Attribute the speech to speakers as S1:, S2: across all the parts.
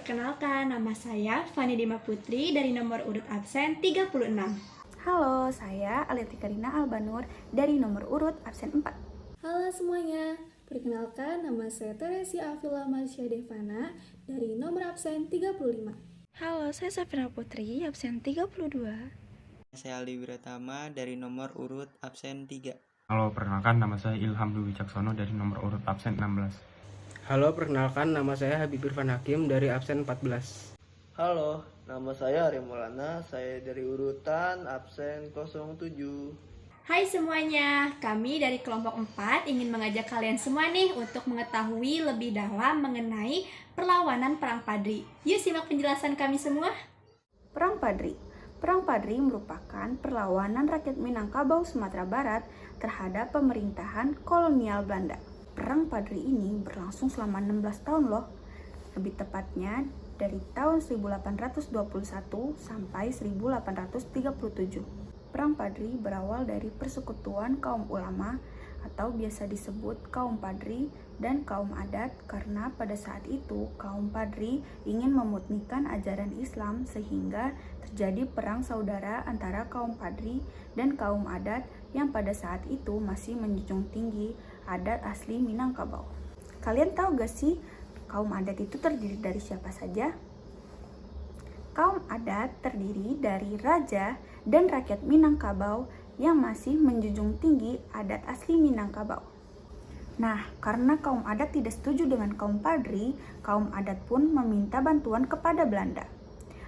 S1: Perkenalkan, nama saya Fani Dima Putri dari nomor urut absen 36.
S2: Halo, saya Aliatika Rina Albanur dari nomor urut absen 4.
S3: Halo semuanya, perkenalkan nama saya Teresia Afila Marsha Devana dari nomor absen 35.
S4: Halo, saya Safira Putri, absen 32.
S5: Saya Ali Wiratama dari nomor urut absen 3.
S6: Halo, perkenalkan nama saya Ilham Dwi Wicaksono dari nomor urut absen 16.
S7: Halo, perkenalkan nama saya Habib Irfan Hakim dari absen 14.
S8: Halo, nama saya Arya Maulana, saya dari urutan absen 07.
S1: Hai semuanya, kami dari kelompok 4 ingin mengajak kalian semua nih untuk mengetahui lebih dalam mengenai perlawanan Perang Padri. Yuk simak penjelasan kami semua.
S2: Perang Padri. Perang Padri merupakan perlawanan rakyat Minangkabau, Sumatera Barat terhadap pemerintahan kolonial Belanda. Perang Padri ini berlangsung selama 16 tahun loh. Lebih tepatnya dari tahun 1821 sampai 1837. Perang Padri berawal dari persekutuan kaum ulama atau biasa disebut kaum Padri dan kaum adat karena pada saat itu kaum Padri ingin memurnikan ajaran Islam sehingga terjadi perang saudara antara kaum Padri dan kaum adat yang pada saat itu masih menjunjung tinggi adat asli Minangkabau. Kalian tahu gak sih kaum adat itu terdiri dari siapa saja? Kaum adat terdiri dari raja dan rakyat Minangkabau yang masih menjunjung tinggi adat asli Minangkabau. Nah, karena kaum adat tidak setuju dengan kaum Padri, kaum adat pun meminta bantuan kepada Belanda.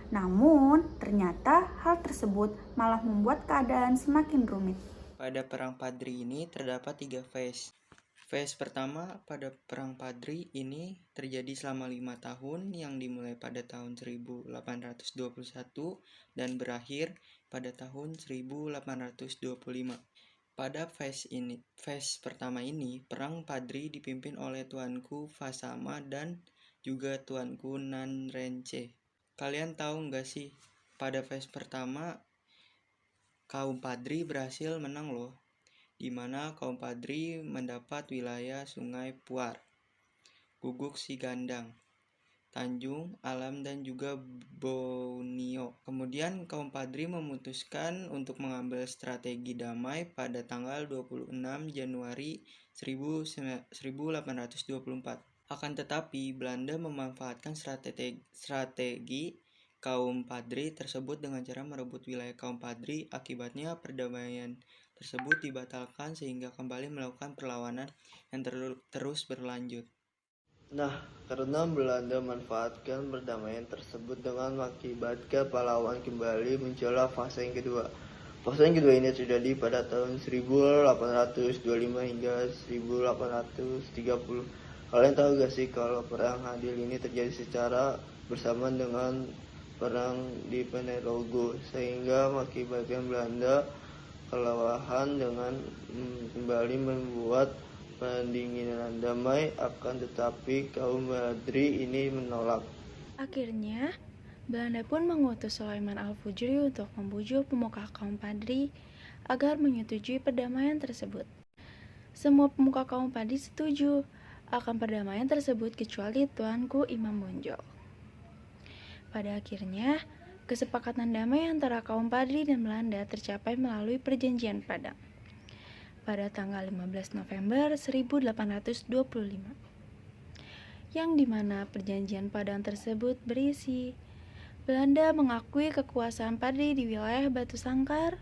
S2: Namun, ternyata hal tersebut malah membuat keadaan semakin rumit.
S5: Pada Perang Padri ini terdapat 3 phase. Phase pertama pada Perang Padri ini terjadi selama 5 tahun yang dimulai pada tahun 1821 dan berakhir pada tahun 1825. Pada phase pertama ini, Perang Padri dipimpin oleh Tuanku Fasama dan juga Tuanku Nanrence. Kalian tahu nggak sih, pada phase pertama kaum Padri berhasil menang loh, di mana kaum Padri mendapat wilayah Sungai Puar, Guguk Sigandang, Tanjung Alam dan juga Borneo. Kemudian kaum Padri memutuskan untuk mengambil strategi damai pada tanggal 26 Januari 1824. Akan tetapi Belanda memanfaatkan strategi kaum Padri tersebut dengan cara merebut wilayah kaum Padri. Akibatnya perdamaian tersebut dibatalkan sehingga kembali melakukan perlawanan yang terus berlanjut.
S8: Nah, karena Belanda memanfaatkan perdamaian tersebut dengan mengakibatkan pahlawan kembali muncullah fase yang kedua. Fase yang kedua ini terjadi pada tahun 1825 hingga 1830. Kalian tahu gak sih kalau perang Hadil ini terjadi secara bersamaan dengan perang di Ponorogo, sehingga mengakibatkan Belanda kelelahan dengan kembali membuat pendinginan damai, akan tetapi kaum Padri ini menolak.
S4: Akhirnya, Belanda pun mengutus Sulaiman Al-Fujri untuk membujuk pemuka kaum Padri agar menyetujui perdamaian tersebut. Semua pemuka kaum Padri setuju akan perdamaian tersebut kecuali Tuanku Imam Bonjol. Pada akhirnya, kesepakatan damai antara kaum Padri dan Belanda tercapai melalui Perjanjian Padang pada tanggal 15 November 1825, yang dimana Perjanjian Padang tersebut berisi Belanda mengakui kekuasaan Padri di wilayah Batu Sangkar,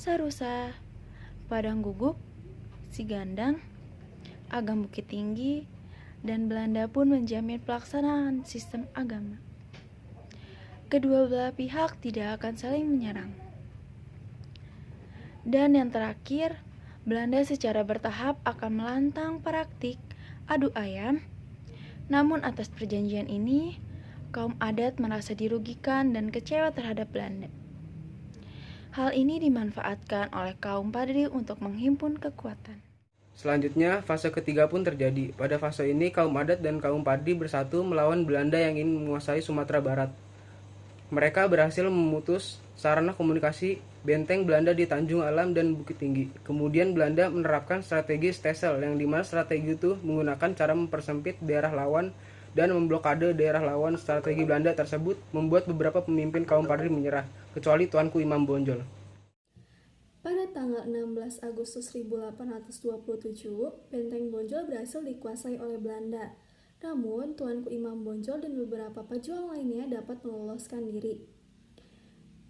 S4: Sarusa, Padang Guguk, Sigandang, Agam Bukit Tinggi, dan Belanda pun menjamin pelaksanaan sistem agama. Kedua belah pihak tidak akan saling menyerang. Dan yang terakhir, Belanda secara bertahap akan melantang praktik adu ayam. Namun atas perjanjian ini, kaum adat merasa dirugikan dan kecewa terhadap Belanda. Hal ini dimanfaatkan oleh kaum Padri untuk menghimpun kekuatan.
S7: Selanjutnya, fase ketiga pun terjadi. Pada fase ini, kaum adat dan kaum Padri bersatu melawan Belanda yang ingin menguasai Sumatera Barat. Mereka berhasil memutus sarana komunikasi benteng Belanda di Tanjung Alam dan Bukit Tinggi. Kemudian Belanda menerapkan strategi Stesel, yang dimana strategi itu menggunakan cara mempersempit daerah lawan dan memblokade daerah lawan. Strategi Belanda tersebut membuat beberapa pemimpin kaum Padri menyerah, kecuali Tuanku Imam Bonjol.
S3: Pada tanggal 16 Agustus 1827, Benteng Bonjol berhasil dikuasai oleh Belanda. Namun, Tuanku Imam Bonjol dan beberapa pejuang lainnya dapat meloloskan diri.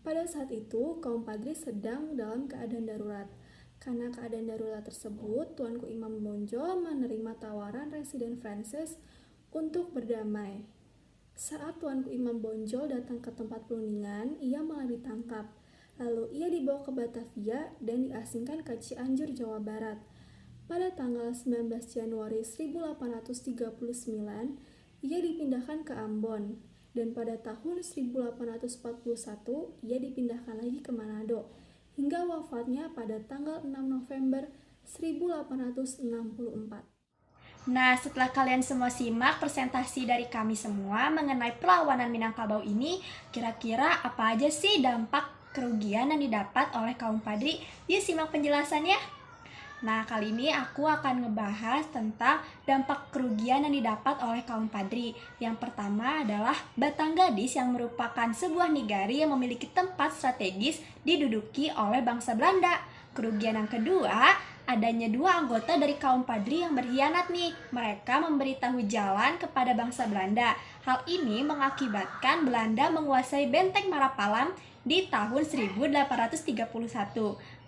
S3: Pada saat itu, kaum Padri sedang dalam keadaan darurat. Karena keadaan darurat tersebut, Tuanku Imam Bonjol menerima tawaran Residen Francis untuk berdamai. Saat Tuanku Imam Bonjol datang ke tempat perundingan, ia malah ditangkap. Lalu ia dibawa ke Batavia dan diasingkan ke Cianjur, Jawa Barat. Pada tanggal 19 Januari 1839, ia dipindahkan ke Ambon. Dan pada tahun 1841, ia dipindahkan lagi ke Manado. Hingga wafatnya pada tanggal 6 November 1864.
S1: Nah, setelah kalian semua simak presentasi dari kami semua mengenai perlawanan Minangkabau ini, kira-kira apa aja sih dampak kerugian yang didapat oleh kaum Padri? Yuk simak penjelasannya. Nah, kali ini aku akan ngebahas tentang dampak kerugian yang didapat oleh kaum Padri. Yang pertama adalah Batanggadis yang merupakan sebuah negari yang memiliki tempat strategis diduduki oleh bangsa Belanda. Kerugian yang kedua, adanya 2 anggota dari kaum Padri yang berkhianat nih. Mereka memberitahu jalan kepada bangsa Belanda. Hal ini mengakibatkan Belanda menguasai Benteng Marapalam di tahun 1831.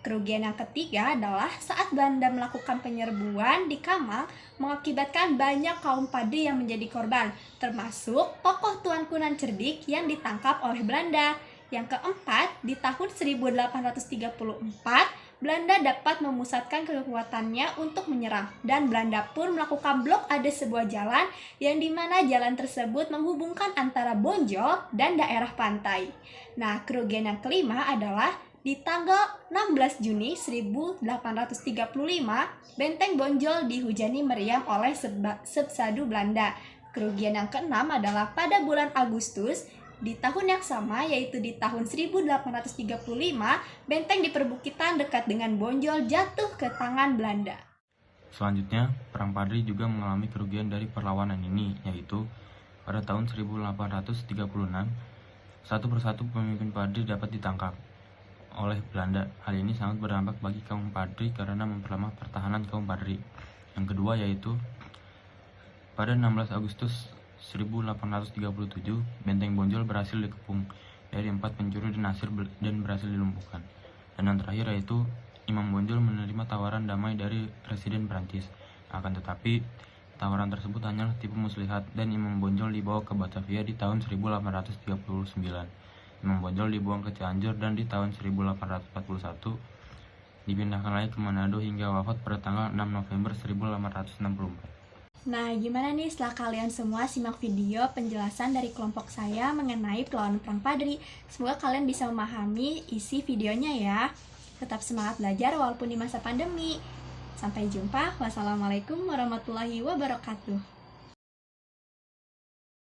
S1: Kerugian yang ketiga adalah saat Belanda melakukan penyerbuan di Kamal mengakibatkan banyak kaum Padri yang menjadi korban, termasuk tokoh Tuanku Nan Cerdik yang ditangkap oleh Belanda. Yang keempat, di tahun 1834, Belanda dapat memusatkan kekuatannya untuk menyerang, dan Belanda pun melakukan blokade sebuah jalan yang dimana jalan tersebut menghubungkan antara Bonjol dan daerah pantai. Nah, kerugian yang kelima adalah di tanggal 16 Juni 1835, Benteng Bonjol dihujani meriam oleh sersadu Belanda. Kerugian yang keenam adalah pada bulan Agustus di tahun yang sama, yaitu di tahun 1835, benteng di perbukitan dekat dengan Bonjol jatuh ke tangan Belanda.
S6: Selanjutnya, Perang Padri juga mengalami kerugian dari perlawanan ini, yaitu pada tahun 1836, satu persatu pemimpin Padri dapat ditangkap oleh Belanda. Hal ini sangat berdampak bagi kaum Padri karena memperlemah pertahanan kaum Padri. Yang kedua yaitu pada 16 Agustus 1837, Benteng Bonjol berhasil dikepung dari 4 pencuri dan berhasil dilumpuhkan. Dan yang terakhir yaitu Imam Bonjol menerima tawaran damai dari Presiden Prancis. Akan tetapi, tawaran tersebut hanyalah tipu muslihat dan Imam Bonjol dibawa ke Batavia di tahun 1839. Imam Bonjol dibuang ke Cianjur dan di tahun 1841 dipindahkan lagi ke Manado hingga wafat pada tanggal 6 November 1864.
S1: Nah, gimana nih setelah kalian semua simak video penjelasan dari kelompok saya mengenai perlawanan Perang Padri? Semoga kalian bisa memahami isi videonya ya. Tetap semangat belajar walaupun di masa pandemi. Sampai jumpa. Wassalamualaikum warahmatullahi wabarakatuh.